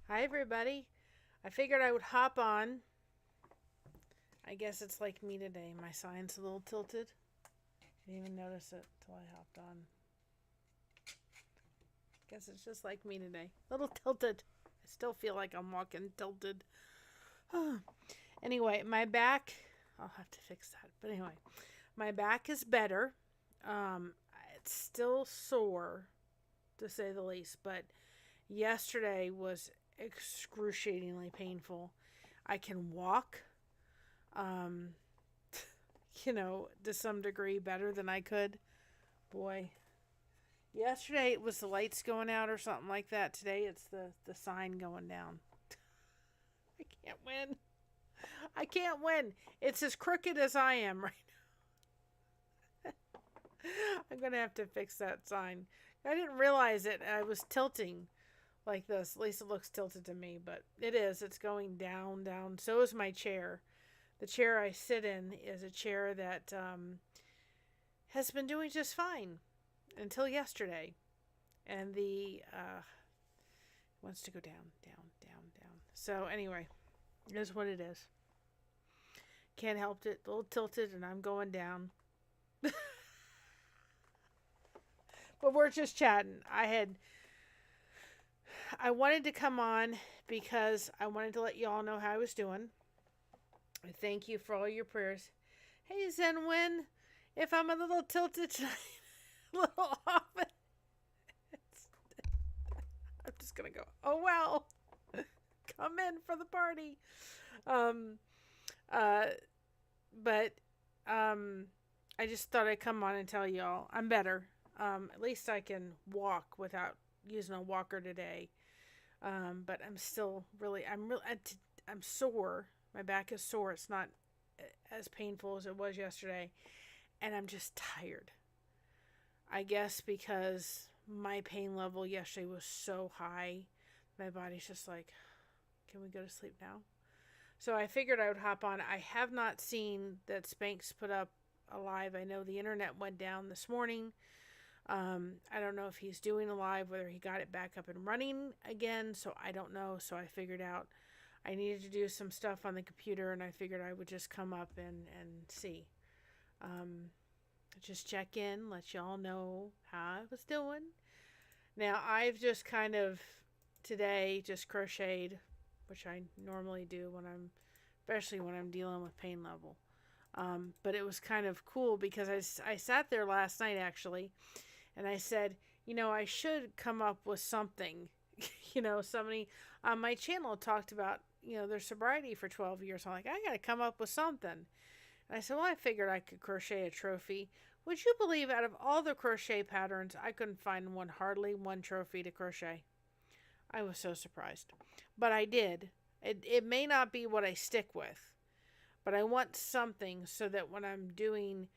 Hi, everybody. I figured I would hop on. I guess it's like me today. My sign's a little tilted. Didn't even notice it till I hopped on. Guess it's just like me today. A little tilted. I still feel like I'm walking tilted. Anyway, my back. I'll have to fix that. But anyway, my back is better. Um, it's still sore, to say the least. But yesterday was excruciatingly painful. I can walk, um, to some degree better than I could. Boy, yesterday it was the lights going out or something like that. Today it's the sign going down. I can't win. I can't win. It's as crooked as I am right now. I'm going to have to fix that sign. I didn't realize it. I was tilting like this. At least it looks tilted to me, but it is. It's going down, down. So is my chair. The chair I sit in is a chair that has been doing just fine until yesterday. And the wants to go down, down, down, down. So anyway, it is what it is. Can't help it. A little tilted, and I'm going down. But we're just chatting. I wanted to come on because I wanted to let you all know how I was doing. I thank you for all your prayers. Hey, Zenwin, if I'm a little tilted tonight, a little off, I'm just going to go, oh, well, come in for the party. Um, uh, but I just thought I'd come on and tell y'all I'm better. At least I can walk without using a walker today. But I'm still I'm sore. My back is sore. It's not as painful as it was yesterday. And I'm just tired. I guess because my pain level yesterday was so high. My body's just like, can we go to sleep now? So I figured I would hop on. I have not seen that Spanx put up a live. I know the internet went down this morning. I don't know if he's doing a live, whether he got it back up and running again. So I don't know. So I figured out I needed to do some stuff on the computer, and I figured I would just come up and see. Just check in, let y'all know how I was doing. Now, I've just kind of today just crocheted, which I normally do especially when I'm dealing with pain level. But it was kind of cool because I sat there last night actually, and I said, I should come up with something. Somebody on my channel talked about, their sobriety for 12 years. I'm like, I got to come up with something. And I said, well, I figured I could crochet a trophy. Would you believe out of all the crochet patterns, I couldn't find hardly one trophy to crochet. I was so surprised. But I did. It may not be what I stick with, but I want something so that when I'm doing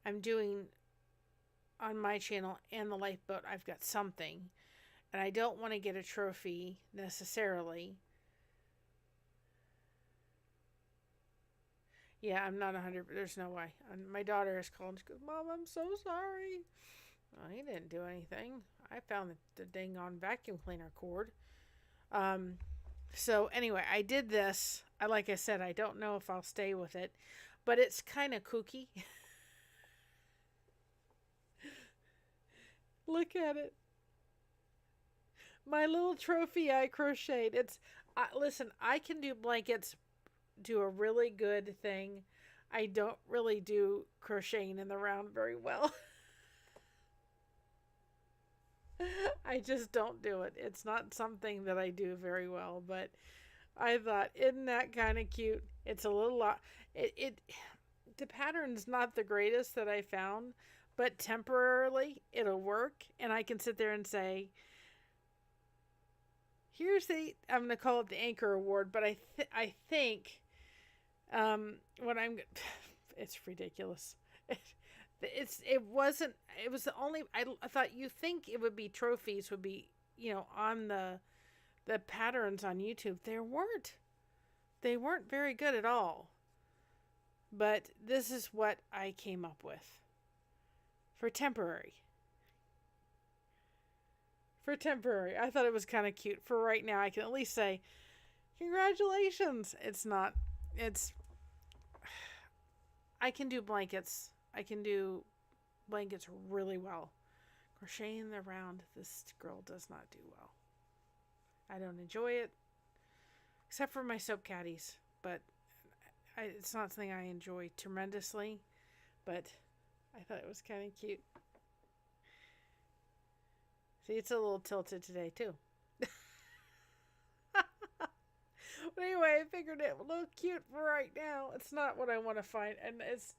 I'm doing on my channel and the lifeboat, I've got something. And I don't want to get a trophy necessarily. Yeah, I'm not 100. There's no way. My daughter has called and she goes, Mom, I'm so sorry. Well, he didn't do anything. I found the dang on vacuum cleaner cord. So anyway, I did this. Like I said, I don't know if I'll stay with it, but it's kind of kooky. Look at it. My little trophy I crocheted. Listen, I can do blankets, do a really good thing. I don't really do crocheting in the round very well. I just don't do it. It's not something that I do very well, but I thought, isn't that kind of cute? It's a little lot. The pattern's not the greatest that I found, but temporarily it'll work, and I can sit there and say, I'm going to call it the Anchor Award, but I think it's ridiculous. It was the only, I thought you think it would be trophies would be, on the patterns on YouTube. They weren't very good at all. But this is what I came up with. for temporary. For temporary. I thought it was kind of cute. For right now, I can at least say, congratulations. It's not, it's, I can do blankets. I can do blankets really well. Crocheting around, this girl does not do well. I don't enjoy it, except for my soap caddies. But it's not something I enjoy tremendously. But I thought it was kind of cute. See, it's a little tilted today, too. But anyway, I figured it would look cute for right now. It's not what I want to find. And it's...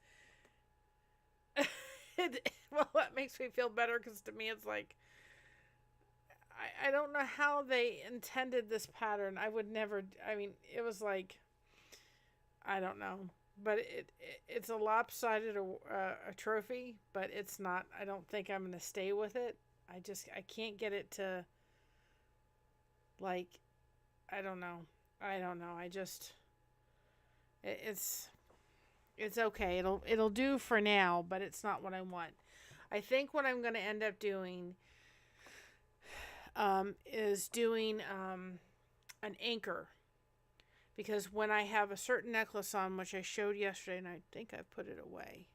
well, that makes me feel better because to me it's like... I don't know how they intended this pattern. I would never... I mean, it was like... I don't know. But it's a lopsided a trophy, but it's not... I don't think I'm going to stay with it. I can't get it to... Like... I don't know. It's okay. It'll do for now, but it's not what I want. I think what I'm going to end up doing is doing an anchor, because when I have a certain necklace on, which I showed yesterday, and I think I put it away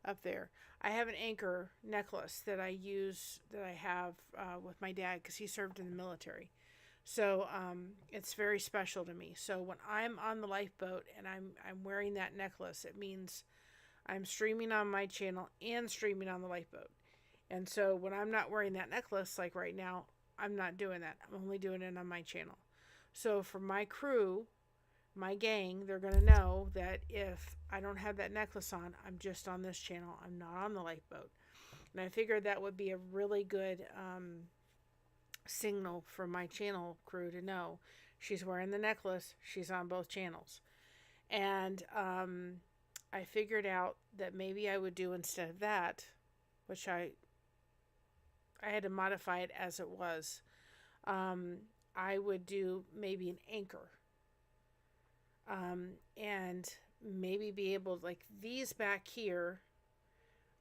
up there, I have an anchor necklace that I use, that I have with my dad, because he served in the military. So it's very special to me. So when I'm on the lifeboat and I'm wearing that necklace, it means I'm streaming on my channel and streaming on the lifeboat. And so when I'm not wearing that necklace, like right now, I'm not doing that. I'm only doing it on my channel. So for my crew, my gang, they're going to know that if I don't have that necklace on, I'm just on this channel. I'm not on the lifeboat. And I figured that would be a really good signal for my channel crew to know she's wearing the necklace, she's on both channels. And I figured out that maybe I would do, instead of that, which I had to modify it as it was, I would do maybe an anchor, and maybe be able, like, these back here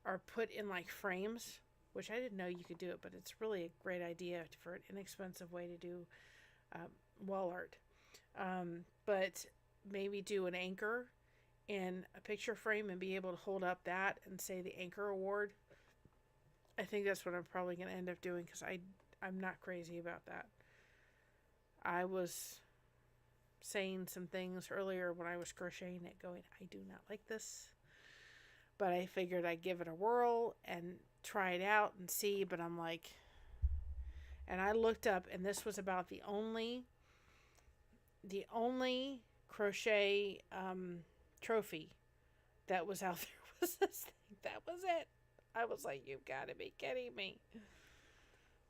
are put in like frames, which I didn't know you could do it, but it's really a great idea for an inexpensive way to do wall art. But maybe do an anchor in a picture frame and be able to hold up that and say the Anchor Award. I think that's what I'm probably going to end up doing, because I'm not crazy about that. I was saying some things earlier when I was crocheting it, going, I do not like this. But I figured I'd give it a whirl and try it out and see. But I'm like, and I looked up, and this was about the only crochet trophy that was out there was this thing. That was it. I was like, you've got to be kidding me.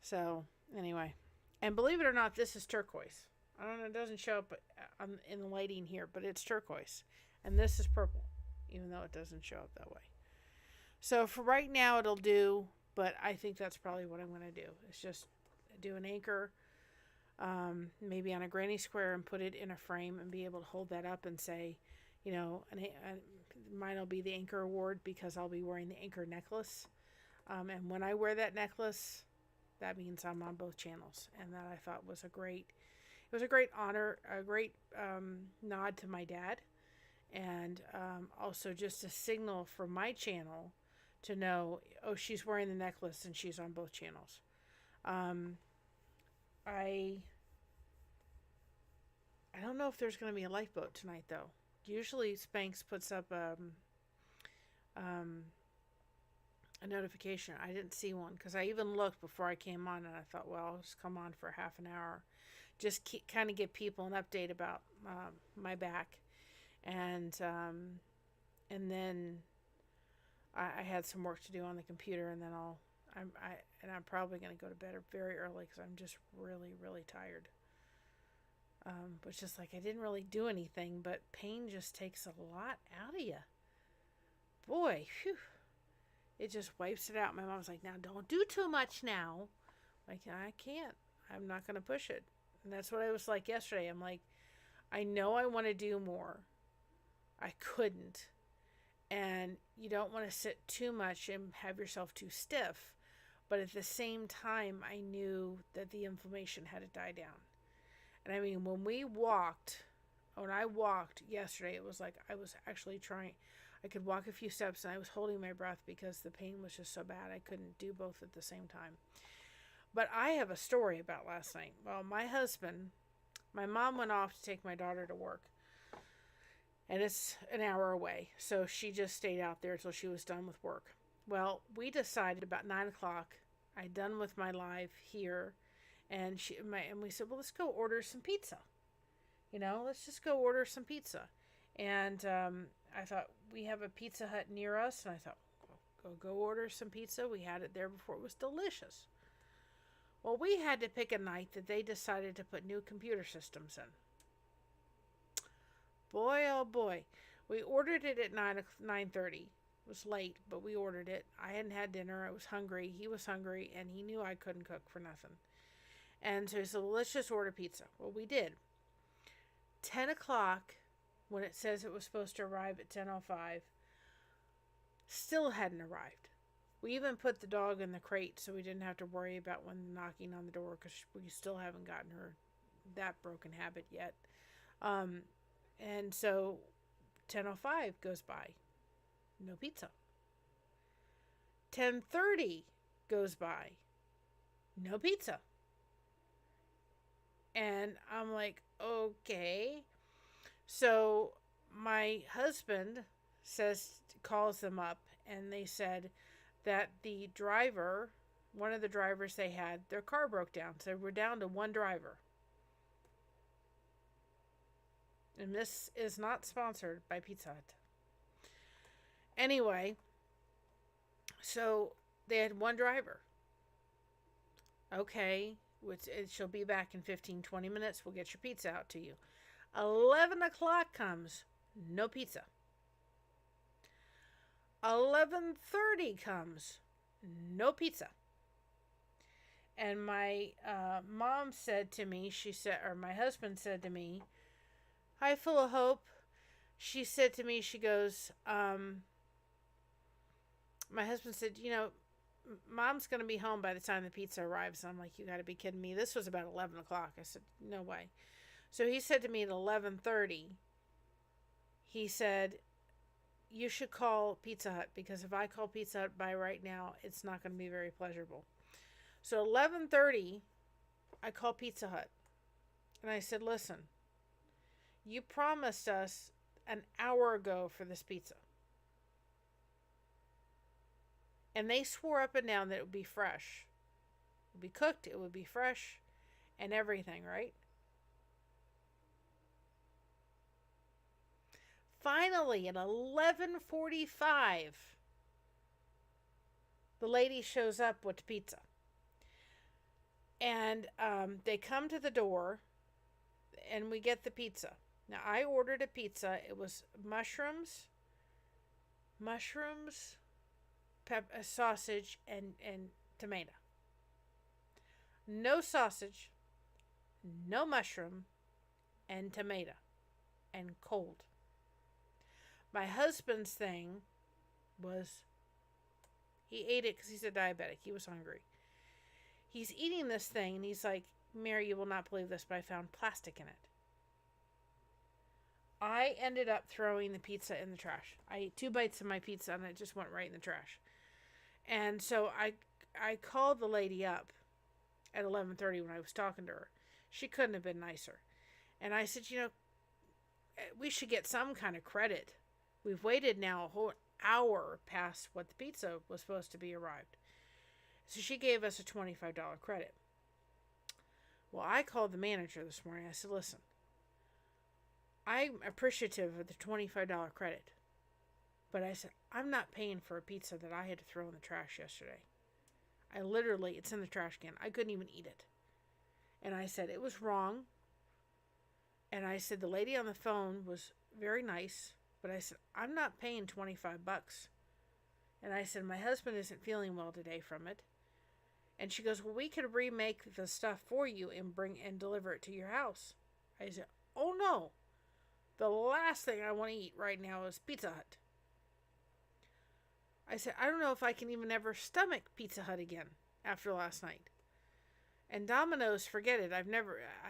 So anyway, and believe it or not, this is turquoise. I don't know, it doesn't show up in the lighting here, but it's turquoise, and this is purple, even though it doesn't show up that way. So for right now, it'll do, but I think that's probably what I'm going to do. It's just do an anchor, maybe on a granny square, and put it in a frame and be able to hold that up and say, you know, mine will be the Anchor Award, because I'll be wearing the anchor necklace. And when I wear that necklace, that means I'm on both channels. And that I thought was a great honor, a great nod to my dad. And also just a signal for my channel to know, oh, she's wearing the necklace and she's on both channels. I don't know if there's going to be a lifeboat tonight, though. Usually Spanx puts up a notification. I didn't see one, because I even looked before I came on, and I thought, well, I'll just come on for half an hour. Just kind of give people an update about my back. And then I had some work to do on the computer, and then I'm probably going to go to bed very early, because I'm just really, really tired. But it's just like, I didn't really do anything, but pain just takes a lot out of you. Boy, phew. It just wipes it out. My mom was like, now don't do too much now. Like, I can't. I'm not going to push it. And that's what I was like yesterday. I'm like, I know I want to do more. I couldn't. and you don't want to sit too much and have yourself too stiff. But at the same time, I knew that the inflammation had to die down. And I mean, when I walked yesterday, it was like I was actually trying. I could walk a few steps and I was holding my breath because the pain was just so bad. I couldn't do both at the same time. But I have a story about last night. Well, my mom went off to take my daughter to work. And it's an hour away. So she just stayed out there until she was done with work. Well, we decided about 9 o'clock, I'd done with my live here. And we said, well, let's go order some pizza. Let's just go order some pizza. And I thought, we have a Pizza Hut near us. And I thought, go order some pizza. We had it there before. It was delicious. Well, we had to pick a night that they decided to put new computer systems in. Boy, oh boy. We ordered it at 9:30. It was late, but we ordered it. I hadn't had dinner. I was hungry. He was hungry, and he knew I couldn't cook for nothing. And so he said, well, let's just order pizza. Well, we did. 10 o'clock, when it says it was supposed to arrive at 10:05, still hadn't arrived. We even put the dog in the crate so we didn't have to worry about when knocking on the door, because we still haven't gotten her that broken habit yet. And so 10:05 goes by. No pizza. 10:30 goes by. No pizza. And I'm like, okay. So my husband calls them up, and they said that the driver, one of the drivers they had, their car broke down. So we're down to one driver. And this is not sponsored by Pizza Hut. Anyway, so they had one driver. Okay, she'll be back in 15-20 minutes. We'll get your pizza out to you. 11 o'clock comes, no pizza. 11:30 comes, no pizza. And my mom said to me, my husband said to me, hi, full of hope. She said to me, she goes, my husband said, Mom's going to be home by the time the pizza arrives. And I'm like, you got to be kidding me. This was about 11 o'clock. I said, no way. So he said to me at 11:30, he said, you should call Pizza Hut, because if I call Pizza Hut by right now, it's not going to be very pleasurable. So 11:30, I called Pizza Hut. And I said, listen, you promised us an hour ago for this pizza. And they swore up and down that it would be fresh. It would be cooked, it would be fresh, and everything, right? Finally, at 11:45, the lady shows up with the pizza. And they come to the door, and we get the pizza. Now, I ordered a pizza. It was mushrooms, sausage, and tomato. No sausage, no mushroom, and tomato, and cold. My husband's thing was, he ate it because he's a diabetic. He was hungry. He's eating this thing, and he's like, Mary, you will not believe this, but I found plastic in it. I ended up throwing the pizza in the trash. I ate 2 bites of my pizza, and it just went right in the trash. And so I called the lady up at 11:30 when I was talking to her. She couldn't have been nicer. And I said, we should get some kind of credit. We've waited now a whole hour past what the pizza was supposed to be arrived. So she gave us a $25 credit. Well, I called the manager this morning. I said, listen, I'm appreciative of the $25 credit. But I said, I'm not paying for a pizza that I had to throw in the trash yesterday. It's in the trash can. I couldn't even eat it. And I said, it was wrong. And I said, the lady on the phone was very nice. But I said, I'm not paying $25. And I said, my husband isn't feeling well today from it. And she goes, well, we could remake the stuff for you and deliver it to your house. I said, oh no. The last thing I want to eat right now is Pizza Hut. I said, I don't know if I can even ever stomach Pizza Hut again after last night. And Domino's, forget it. I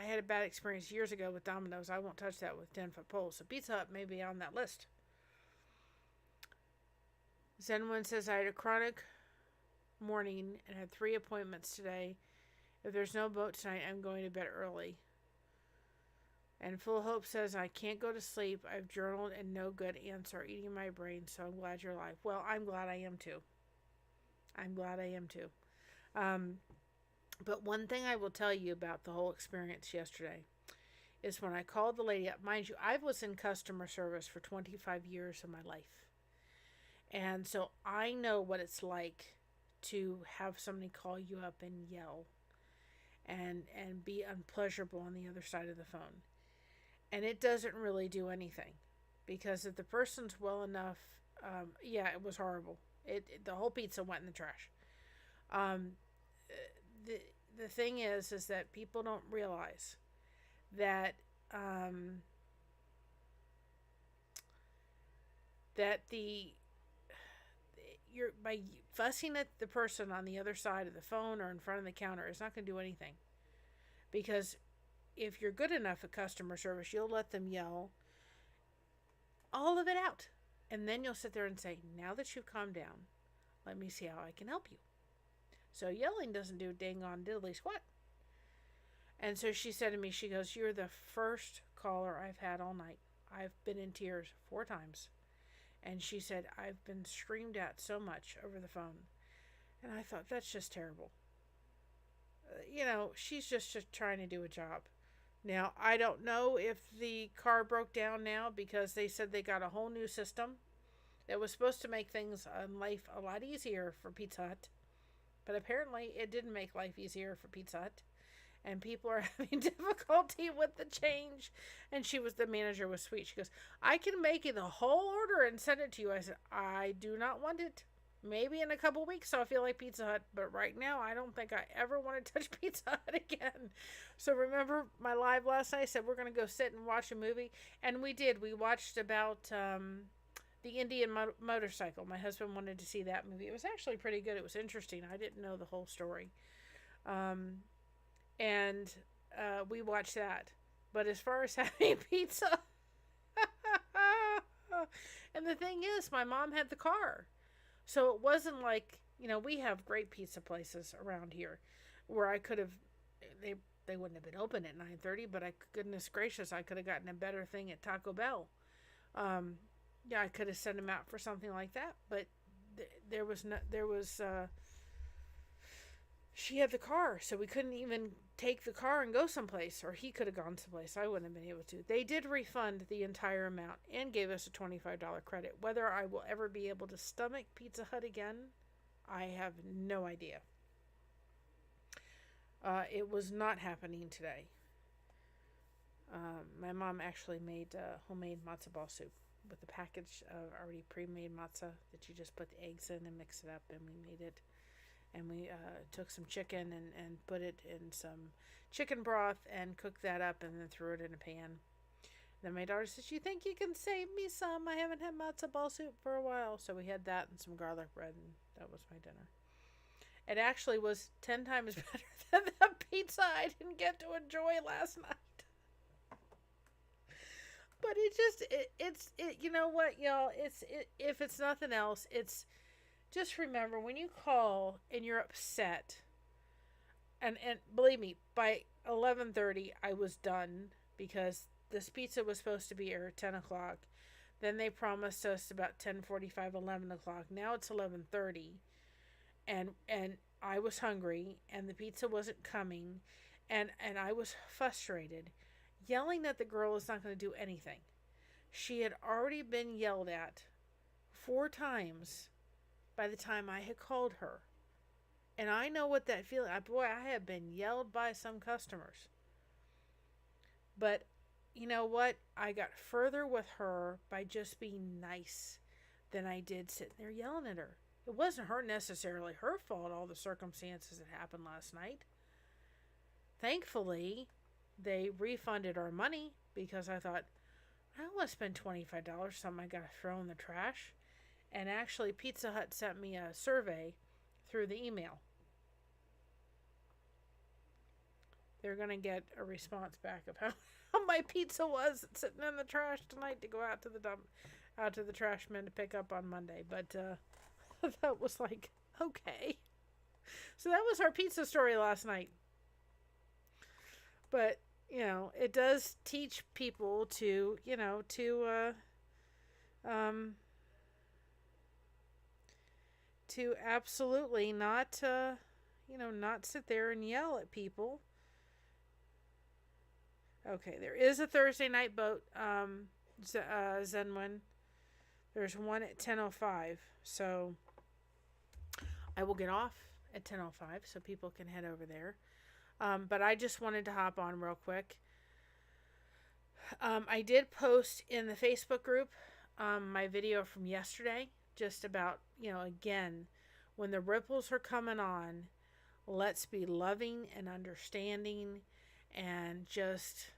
had a bad experience years ago with Domino's. I won't touch that with 10-foot poles. So Pizza Hut may be on that list. Zenwin says, I had a chronic morning and had 3 appointments today. If there's no boat tonight, I'm going to bed early. And Full Hope says, I can't go to sleep. I've journaled and no good ants are eating my brain, so I'm glad you're alive. Well, I'm glad I am too. But one thing I will tell you about the whole experience yesterday is when I called the lady up. Mind you, I was in customer service for 25 years of my life. And so I know what it's like to have somebody call you up and yell and be unpleasurable on the other side of the phone. And it doesn't really do anything, because if the person's well enough, yeah, it was horrible. The whole pizza went in the trash. The thing is that people don't realize that you're by fussing at the person on the other side of the phone or in front of the counter is not going to do anything. Because if you're good enough at customer service, you'll let them yell all of it out. And then you'll sit there and say, now that you've calmed down, let me see how I can help you. So yelling doesn't do dang on diddly squat. And so she said to me, she goes, you're the first caller I've had all night. I've been in tears 4 times. And she said, I've been screamed at so much over the phone. And I thought, that's just terrible. She's just trying to do a job. Now, I don't know if the car broke down now, because they said they got a whole new system that was supposed to make things in life a lot easier for Pizza Hut. But apparently it didn't make life easier for Pizza Hut. And people are having difficulty with the change. And the manager was sweet. She goes, I can make it the whole order and send it to you. I said, I do not want it. Maybe in a couple weeks I'll feel like Pizza Hut, but right now I don't think I ever want to touch Pizza Hut again. So remember my live last night? I said we're going to go sit and watch a movie. And we did. We watched about the Indian motorcycle. My husband wanted to see that movie. It was actually pretty good. It was interesting. I didn't know the whole story. And we watched that. But as far as having pizza, and the thing is, my mom had the car. So it wasn't like, we have great pizza places around here where I could have, they wouldn't have been open at 9:30, but goodness gracious, I could have gotten a better thing at Taco Bell. Yeah, I could have sent him out for something like that, but she had the car, so we couldn't even take the car and go someplace, or he could have gone someplace. I wouldn't have been able to. They did refund the entire amount and gave us a $25 credit. Whether I will ever be able to stomach Pizza Hut again, I have no idea. It was not happening today. My mom actually made homemade matzo ball soup with a package of already pre-made matzah that you just put the eggs in and mix it up, and we made it. And we took some chicken and put it in some chicken broth and cooked that up and then threw it in a pan. Then my daughter says, you think you can save me some? I haven't had matzo ball soup for a while. So we had that and some garlic bread, and that was my dinner. It actually was 10 times better than the pizza I didn't get to enjoy last night. But it's you know what, y'all? If it's nothing else, it's just remember when you call and you're upset, and believe me, by 11:30 I was done, because this pizza was supposed to be here at 10 o'clock. Then they promised us about 10:45, 11 o'clock. Now it's 11:30, and I was hungry, and the pizza wasn't coming, and I was frustrated. Yelling at the girl is not going to do anything. She had already been yelled at 4 times by the time I had called her. And I know what that feeling. Boy, I have been yelled by some customers. But you know what? I got further with her by just being nice than I did sitting there yelling at her. It wasn't necessarily her fault, all the circumstances that happened last night. Thankfully, they refunded our money, because I thought, I don't want to spend $25 something I got to throw in the trash. And actually, Pizza Hut sent me a survey through the email. They're going to get a response back of how my pizza was sitting in the trash tonight to go out to the trash men to pick up on Monday. But that was like, okay. So that was our pizza story last night. But, it does teach people to, to absolutely not, not sit there and yell at people. Okay, there is a Thursday night boat, Zenwin. There's one at 10:05, so I will get off at 10:05 so people can head over there. But I just wanted to hop on real quick. I did post in the Facebook group my video from yesterday, just about, again, when the ripples are coming on, let's be loving and understanding and just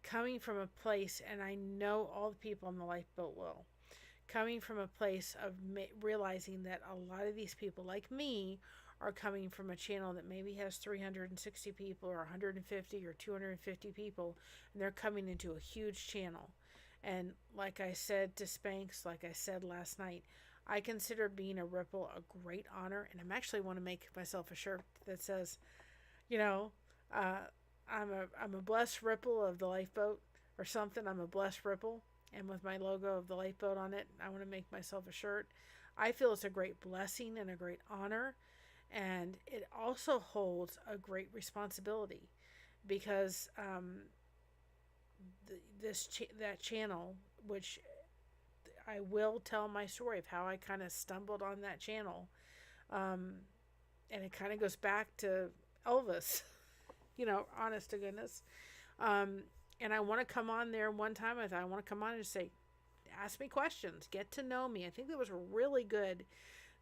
coming from a place, and I know all the people on the lifeboat will, coming from a place of realizing that a lot of these people like me are coming from a channel that maybe has 360 people or 150 or 250 people, and they're coming into a huge channel. And like I said to Spanx, like I said last night, I consider being a ripple a great honor, and I'm actually want to make myself a shirt that says, I'm a blessed ripple of the lifeboat or something. I'm a blessed ripple, and with my logo of the lifeboat on it, I want to make myself a shirt. I feel it's a great blessing and a great honor, and it also holds a great responsibility because that channel, which I will tell my story of how I kind of stumbled on that channel, and it kind of goes back to Elvis, honest to goodness. And I want to come on there one time. I want to come on and say, ask me questions, get to know me. I think that was really good.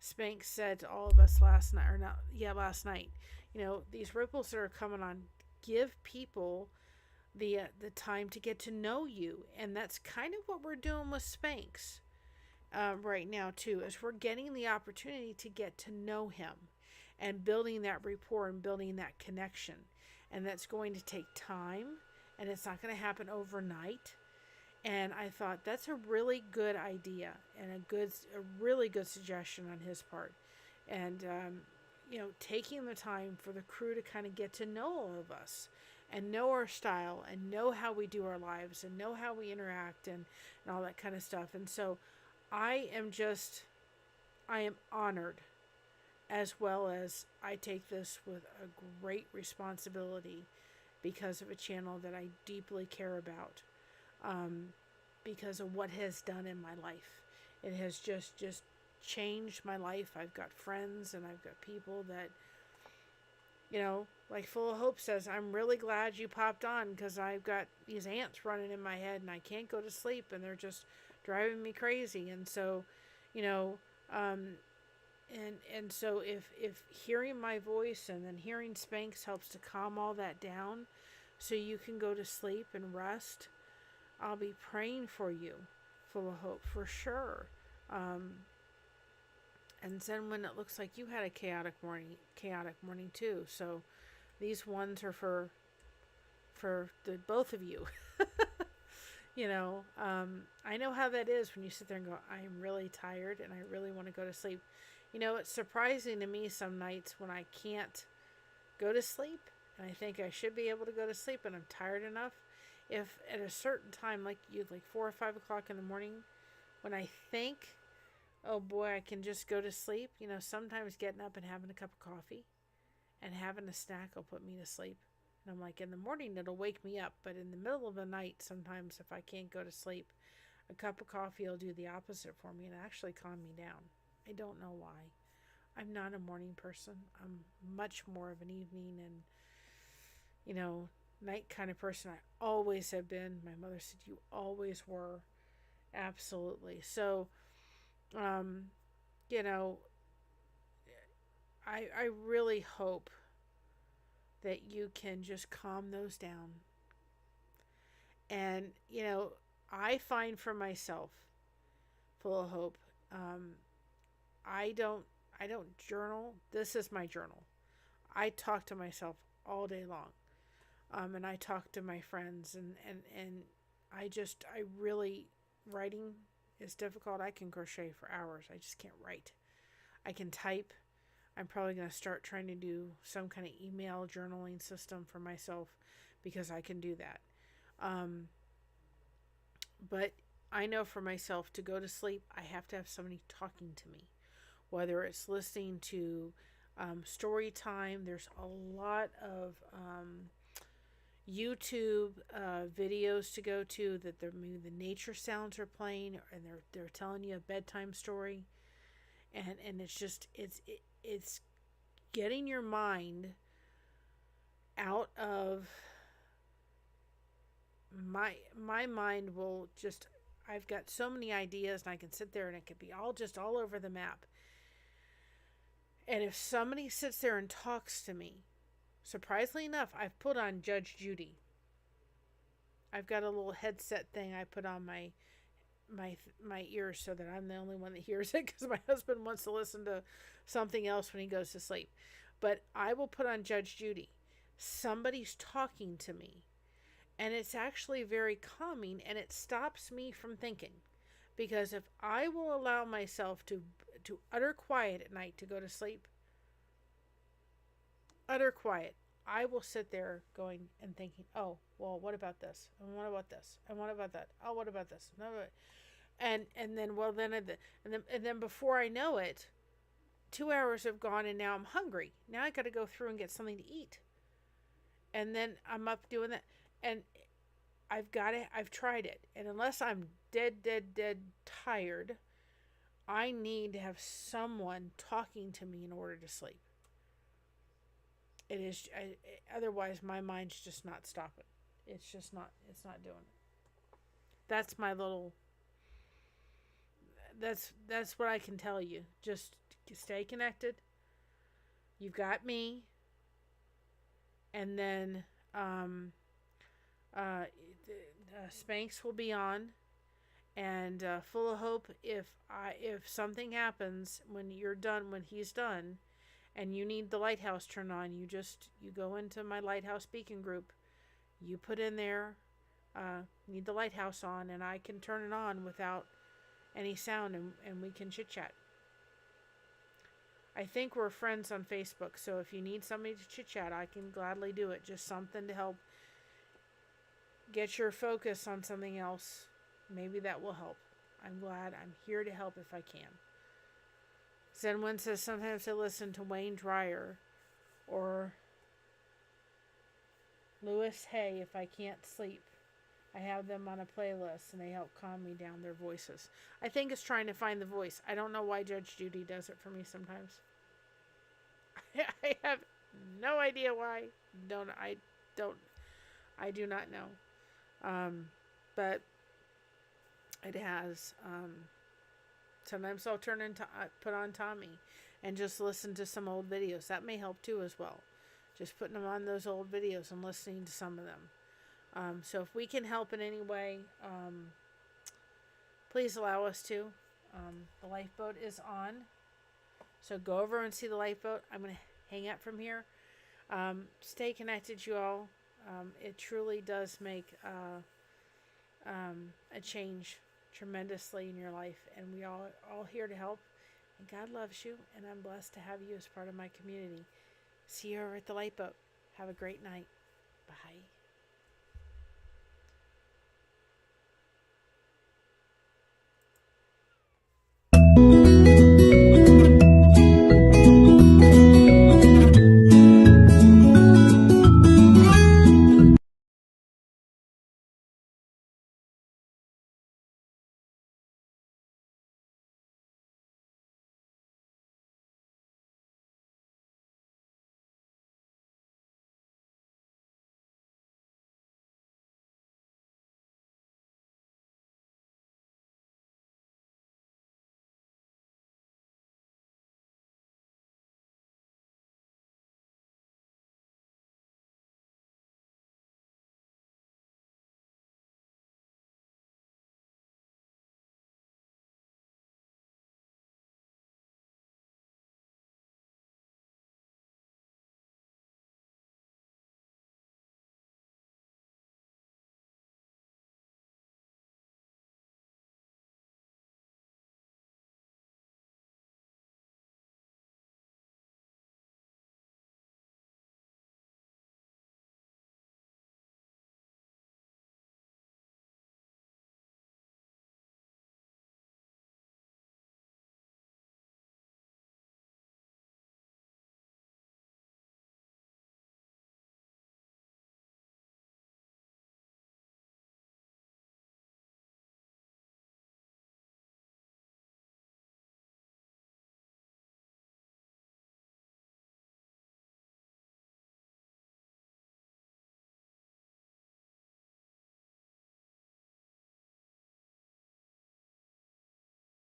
Spanx said to all of us last night. These ripples that are coming on, give people the time to get to know you, and that's kind of what we're doing with Spanx right now too. Is we're getting the opportunity to get to know him, and building that rapport and building that connection, and that's going to take time, and it's not going to happen overnight. And I thought that's a really good idea and a really good suggestion on his part. And, taking the time for the crew to kind of get to know all of us and know our style and know how we do our lives and know how we interact and all that kind of stuff. And so I am honored, as well as I take this with a great responsibility because of a channel that I deeply care about. Because of what has done in my life. It has just changed my life. I've got friends and I've got people that, like Full of Hope says, I'm really glad you popped on because I've got these ants running in my head and I can't go to sleep and they're just driving me crazy. And so, and so if hearing my voice and then hearing Spanx helps to calm all that down so you can go to sleep and rest, I'll be praying for you, Full of Hope, for sure. And then when it looks like you had a chaotic morning too. So these ones are for the both of you. I know how that is when you sit there and go, I'm really tired and I really want to go to sleep. It's surprising to me some nights when I can't go to sleep and I think I should be able to go to sleep and I'm tired enough. If at a certain time, like 4 or 5 o'clock in the morning, when I think, oh boy, I can just go to sleep, sometimes getting up and having a cup of coffee and having a snack will put me to sleep. And I'm like, in the morning, it'll wake me up. But in the middle of the night, sometimes if I can't go to sleep, a cup of coffee will do the opposite for me and actually calm me down. I don't know why. I'm not a morning person. I'm much more of an evening and, night kind of person. I always have been. My mother said you always were. Absolutely. So, I really hope that you can just calm those down. And, I find for myself, Full of Hope, Um, I don't journal. This is my journal. I talk to myself all day long. And I talk to my friends, and I really, writing is difficult. I can crochet for hours. I just can't write. I can type. I'm probably going to start trying to do some kind of email journaling system for myself because I can do that. Um, but I know for myself, to go to sleep, I have to have somebody talking to me, whether it's listening to story time. There's a lot of YouTube videos to go to that maybe the nature sounds are playing, and they're telling you a bedtime story, and it's getting your mind out of my mind will just, I've got so many ideas, and I can sit there and it could be all over the map. And if somebody sits there and talks to me, surprisingly enough, I've put on Judge Judy. I've got a little headset thing I put on my ears so that I'm the only one that hears it, because my husband wants to listen to something else when he goes to sleep. But I will put on Judge Judy. Somebody's talking to me, and it's actually very calming, and it stops me from thinking. Because if I will allow myself to utter quiet at night to go to sleep, utter quiet, I will sit there going and thinking, oh, well, what about this? And what about this? And what about that? Oh, what about this? And then before I know it, 2 hours have gone, and now I'm hungry. Now I got to go through and get something to eat. And then I'm up doing that, and I've tried it. And unless I'm dead tired, I need to have someone talking to me in order to sleep. It is, otherwise my mind's just not stopping. It's not doing it. That's my little, that's what I can tell you. Just stay connected. You've got me. And then Spanx will be on, and full of hope. If something happens when you're done, when he's done, and you need the Lighthouse turned on, you go into my Lighthouse speaking group. You put in there, need the Lighthouse on, and I can turn it on without any sound, and we can chit chat. I think we're friends on Facebook, so if you need somebody to chit chat, I can gladly do it. Just something to help get your focus on something else. Maybe that will help. I'm glad. I'm here to help if I can. Zenwin says sometimes I listen to Wayne Dyer or Louis Hay if I can't sleep. I have them on a playlist, and they help calm me down, their voices. I think it's trying to find the voice. I don't know why Judge Judy does it for me sometimes. I have no idea why. I do not know. But it has. Sometimes I'll put on Tommy and just listen to some old videos. That may help too as well. Just putting them on those old videos and listening to some of them. So if we can help in any way, please allow us to. The lifeboat is on. So go over and see the lifeboat. I'm going to hang up from here. Stay connected, you all. It truly does make a change tremendously in your life. And we all here to help. And God loves you. And I'm blessed to have you as part of my community. See you over at the lifeboat. Have a great night. Bye.